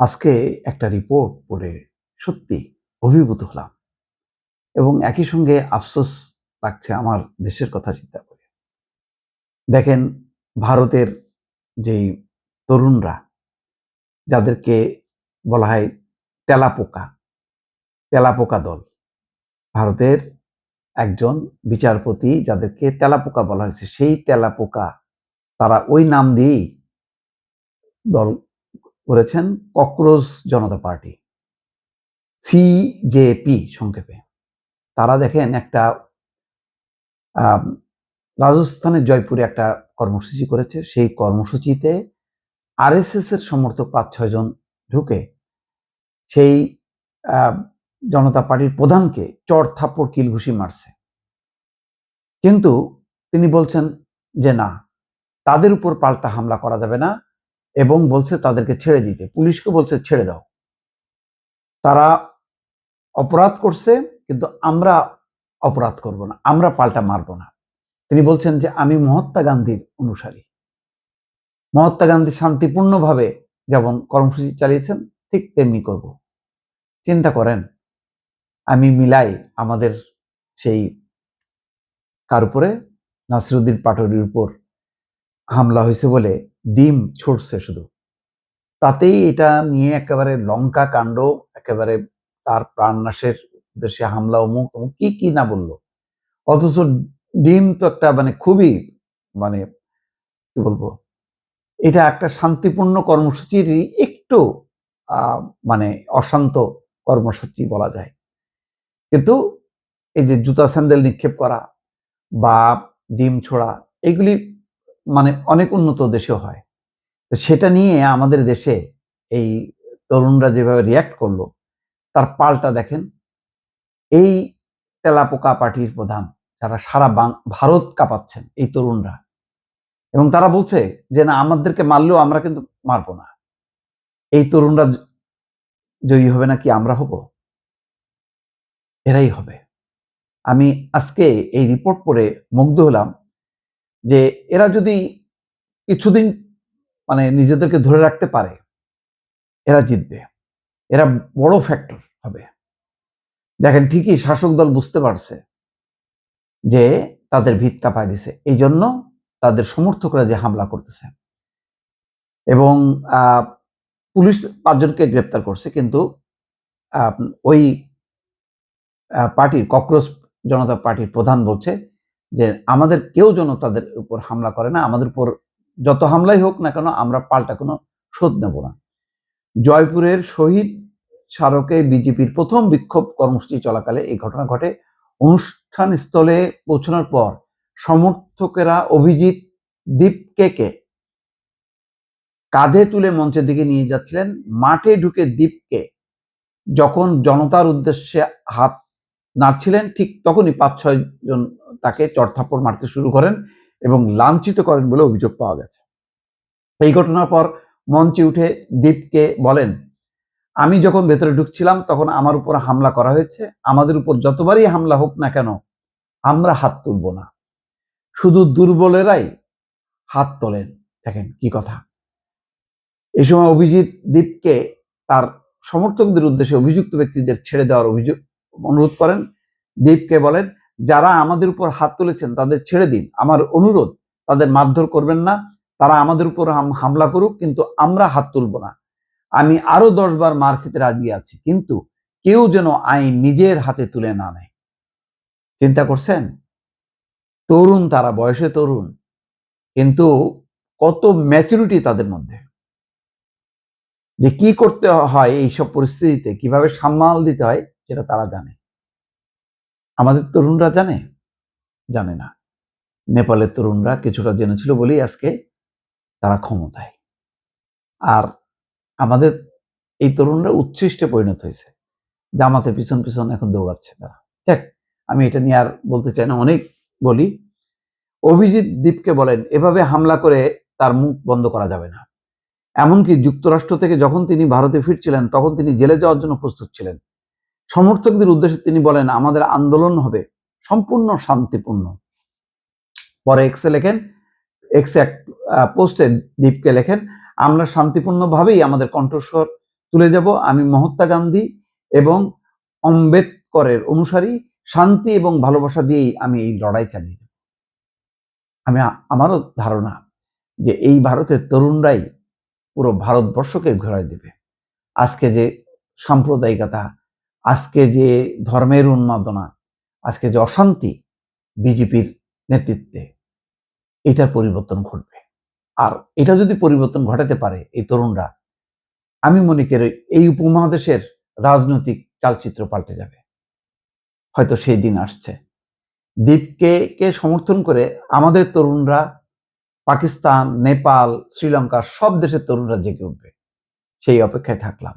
আজকে একটা রিপোর্ট পড়ে সত্যি অভিভূত হলাম এবং একই সঙ্গে আফসোস লাগছে আমার দেশের কথা চিন্তা করে। দেখেন, ভারতের যেই তরুণরা, যাদেরকে বলা হয় তেলাপোকা, তেলাপোকা দল। ভারতের একজন বিচারপতি যাদেরকে তেলাপোকা বলা হয়েছে, সেই তেলাপোকা তারা ওই নাম দিয়েই দল করেছেন, ককরোচ জনতা পার্টি, সিজেপি সংক্ষেপে। তারা দেখেন একটা আম রাজস্থানের জয়পুরে একটা কর্মসূচি করেছে। সেই কর্মসূচিতে আরএসএস এর সমর্থক ৫-৬ জন ঢুকে সেই আ জনতা পার্টির প্রধানকে চড়-থাপ্পড় কিল-ঘুষি মারছে। কিন্তু তিনি বলছেন যে না, তাদের উপর পাল্টা হামলা করা যাবে না এবং বলছে তাদেরকে ছেড়ে দিতে। পুলিশকে বলছে ছেড়ে দাও। তারা অপরাধ করছে, কিন্তু আমরা অপরাধ করব না। আমরা পাল্টা মারব না। তিনি বলছেন যে আমি মহাত্মা গান্ধীর অনুসারী। মহাত্মা গান্ধী শান্তিপূর্ণভাবে যেমন কর্মসূচি চালিয়েছেন, ঠিক তেমনি করব। চিন্তা করেন, আমি মিলাই আমাদের সেই কার উপরে, নাসিরুদ্দিন পাটোয়ারির উপর হামলা হয়েছে বলে ডিম ছুটছে শুধু, তাতেই এটা নিয়ে একেবারে লঙ্কা কাণ্ড, একেবারে তার প্রাণনাশের উদ্দেশ্যে হামলা, অমুক অমুক কি কি না বললো। অথচ ডিম তো একটা মানে খুবই মানে কি বলবো, এটা একটা শান্তিপূর্ণ কর্মসূচিরই একটু মানে অশান্ত কর্মসূচি বলা যায়। কিন্তু এই যে জুতা স্যান্ডেল নিক্ষেপ করা বা ডিম ছোড়া, এগুলি মানে অনেক উন্নত দেশেও হয়। তো সেটা নিয়ে আমাদের দেশে এই তরুণরা যেভাবে রিয়াক্ট করলো, তার পাল্টা দেখেন এই তেলাপোকা পার্টির প্রধান, যারা সারা ভারত কাঁপাচ্ছেন, এই তরুণরা, এবং তারা বলছে যে না, আমাদেরকে মারলেও আমরা কিন্তু মারবো না। এই তরুণরা জয়ী হবে নাকি আমরা হব? এরাই হবে। আমি আজকে এই রিপোর্ট পড়ে মুগ্ধ হলাম যে এরা যদি কিছুদিন মানে নিজেদেরকে ধরে রাখতে পারে, এরা জিতবে। এরা বড় ফ্যাক্টর হবে। দেখেন, ঠিকই শাসক দল বুঝতে পারছে যে তাদের ভিত কাঁপায় দিছে। এই জন্য তাদের সমর্থকরা যে হামলা করতেছে, এবং পুলিশ ৫ জনকে গ্রেপ্তার করছে, কিন্তু ওই পার্টির ককরোচ জনতা পার্টির প্রধান বলছে যে আমাদের কেউ যেন তাদের উপর হামলা করে না, আমাদের উপর যত হামলাই হোক না কেন আমরা পাল্টা কোনো শোধ নেব না। জয়পুরের শহীদ স্মারকে বিজেপির প্রথম বিক্ষোভ কর্মসূচি চলাকালে এই ঘটনা ঘটে। অনুষ্ঠান স্থলে পৌঁছানোর পর সমর্থকেরা অভিজিৎ দীপকে কাঁধে তুলে মঞ্চের দিকে নিয়ে যাচ্ছিলেন। মাঠে ঢুকে দীপকে যখন জনতার উদ্দেশ্যে হাত নাড়ছিলেন, ঠিক তখনই ৫-৬ জন তাকে চড়-থাপ্পড় মারতে শুরু করেন এবং লাঞ্ছিত করেন বলে অভিযোগ পাওয়া গেছে। এই ঘটনার পর মঞ্চে উঠে দীপকে বলেন, আমি যখন ভেতরে ঢুকছিলাম তখন আমার উপর হামলা করা হয়েছে। আমাদের উপর যতবারই হামলা হোক না কেন, আমরা হাত তুলব না। শুধু দুর্বলেরাই হাত তোলেন। দেখেন কি কথা। এই সময় অভিজিৎ দীপকে তার সমর্থকদের উদ্দেশ্যে অভিযুক্ত ব্যক্তিদের ছেড়ে দেওয়ার অনুরোধ করেন। দীপকে বলেন, যারা আমাদের উপর হাত তুলেছেন তাদের ছেড়ে দিন। আমার অনুরোধ, তাদের মারধর করবেন না। তারা আমাদের উপর হামলা করুক, কিন্তু আমরা হাত তুলব না। আমি আরো ১০ বার মার খেতে রাজি আছি, কিন্তু কেউ যেন আইন নিজের হাতে তুলে না নেয়। চিন্তা করছেন? তরুণ, তারা বয়সে তরুণ, কিন্তু কত ম্যাচুরিটি তাদের মধ্যে, যে কি করতে হয় এইসব পরিস্থিতিতে, কিভাবে সামাল দিতে হয় সেটা তারা জানে। আমাদের তরুণরা জানে? জানে না। নেপালের তরুণরা কিছুটা জেনেছিল বলেই আজকে তারা ক্ষমতায়। আর আমাদের এই তরুণরা উচ্ছিষ্টে পরিণত হয়েছে। জামাতের পিছন পিছন এখন দৌড়াচ্ছে তারা। যাক, আমি এটা নিয়ে আর বলতে চাই না, অনেক বলি। অভিজিৎ দীপকে বলেন, এভাবে হামলা করে তার মুখ বন্ধ করা যাবে না। এমনকি যুক্তরাষ্ট্র থেকে যখন তিনি ভারতে ফিরছিলেন তখন তিনি জেলে যাওয়ার জন্য প্রস্তুত ছিলেন। সমর্থকদের উদ্দেশ্যে তিনি বলেন, আমাদের আন্দোলন হবে সম্পূর্ণ শান্তিপূর্ণ। পরে এক্সে লেখেন, এক্সে এক পোস্টে দীপকে লেখেন, আমরা শান্তিপূর্ণভাবেই আমাদের কণ্ঠস্বর তুলে যাব। আমি মহাত্মা গান্ধী এবং আম্বেদকরের অনুসারী, শান্তি এবং ভালোবাসা দিয়েই আমি এই লড়াই চালিয়ে যাব। আমারও ধারণা যে এই ভারতের তরুণরাই পুরো ভারতবর্ষকে ঘোরায় দেবে। আজকে যে সাম্প্রদায়িকতা, আজকে যে ধর্মের উন্মাদনা, আজকে যে অশান্তি বিজেপির নেতৃত্বে, এটার পরিবর্তন ঘটবে। আর এটা যদি পরিবর্তন ঘটাতে পারে এই তরুণরা, আমি মনে করি এই উপমহাদেশের রাজনৈতিক চালচিত্র পাল্টে যাবে। হয়তো সেই দিন আসছে। দীপকে সমর্থন করে আমাদের তরুণরা পাকিস্তান, নেপাল, শ্রীলঙ্কা সব দেশের তরুণরা জেগে উঠবে। সেই অপেক্ষায় থাকলাম।